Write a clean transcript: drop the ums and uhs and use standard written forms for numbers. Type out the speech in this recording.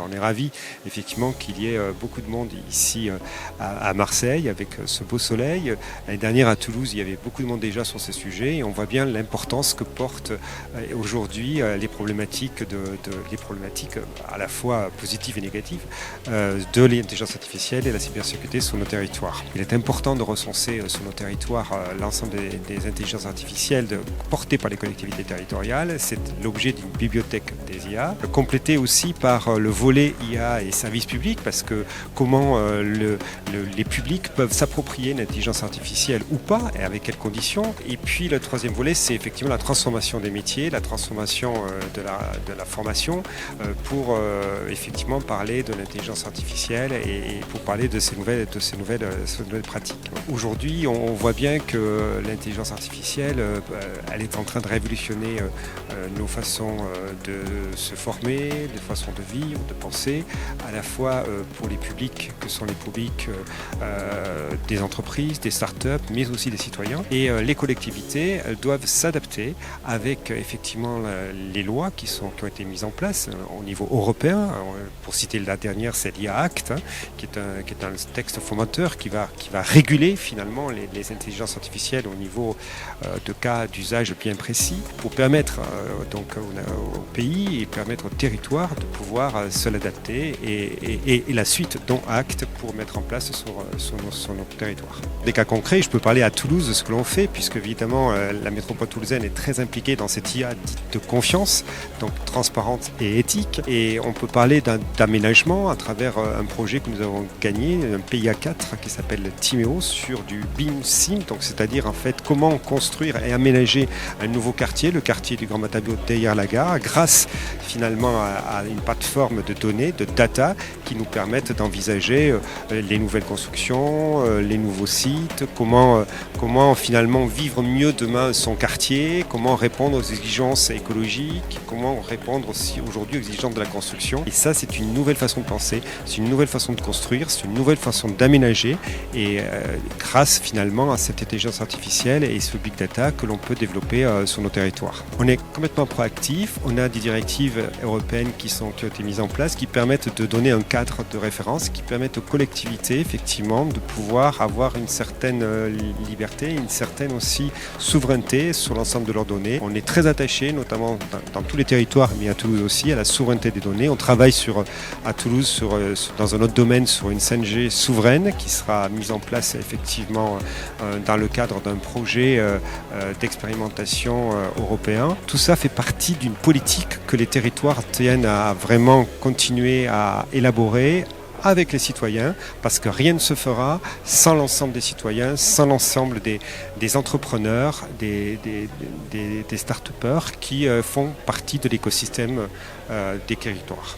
on est ravis effectivement qu'il y ait beaucoup de monde ici à Marseille avec ce beau soleil. L'année dernière à Toulouse, il y avait beaucoup de monde déjà sur ces sujets et on voit bien l'importance que portent aujourd'hui les problématiques à la fois positives et négatives de l'intelligence artificielle et la cybersécurité sur nos territoires. Il est important de recenser sur nos territoires l'ensemble des intelligences artificielles portées par les collectivités territoriales. C'est l'objet d'une bibliothèque des IA, complétée aussi par le volet IA et services publics, parce que comment les publics peuvent s'approprier une intelligence artificielle ou pas, et avec quelles conditions. Et puis le troisième volet, c'est effectivement la transformation des métiers, la transformation de la formation pour effectivement parler de l'intelligence artificielle et pour parler de ces nouvelles pratiques. Aujourd'hui, on voit bien que l'intelligence artificielle, elle est en train de révolutionner nos façons de se former, des façons de vivre, de penser, à la fois pour les publics que sont les publics des entreprises, des startups, mais aussi des citoyens. Et les collectivités, elles doivent s'adapter avec effectivement les lois qui ont été mises en place au niveau européen. Pour citer la dernière, c'est l'IA Act, qui est un texte formateur qui va réguler finalement les intelligences artificielles au niveau de cas d'usage bien précis pour permettre donc au pays et permettre au territoire de pouvoir se l'adapter et la suite dont acte pour mettre en place sur nos territoires. Des cas concrets, je peux parler à Toulouse de ce que l'on fait, puisque évidemment la métropole toulousaine est très impliquée dans cette IA dite de confiance, donc transparente et éthique. Et on peut parler d'aménagement à travers un projet que nous avons gagné, un PIA 4 qui s'appelle Timéo, sur du BIM-SIM, donc c'est-à-dire en fait comment construire et aménager un nouveau quartier, le quartier du Grand Matabio derrière la gare, grâce finalement à une plateforme de données, de data, qui nous permettent d'envisager les nouvelles constructions, les nouveaux sites, comment finalement vivre mieux demain son quartier, comment répondre aux exigences écologiques, comment répondre aussi aujourd'hui aux exigences de la construction. Et ça, c'est une nouvelle façon de penser, c'est une nouvelle façon de construire, c'est une nouvelle façon d'aménager, et grâce finalement à cette intelligence artificielle et ce big data que l'on peut développer sur nos territoires. On est complètement proactif, on a des directives européennes qui ont été mises en place, qui permettent de donner un cadre de référence, qui permettent aux collectivités effectivement de pouvoir avoir une certaine liberté, une certaine aussi souveraineté sur l'ensemble de leurs données. On est très attaché, notamment dans tous les territoires, mais à Toulouse aussi, à la souveraineté des données. On travaille à Toulouse dans un autre domaine sur une 5G souveraine qui sera mise en place effectivement dans le cadre d'un projet d'expérimentation européen. Tout ça fait partie d'une politique que les territoires tiennent à vraiment continuer à élaborer avec les citoyens, parce que rien ne se fera sans l'ensemble des citoyens, sans l'ensemble des entrepreneurs, des start-upers qui font partie de l'écosystème des territoires.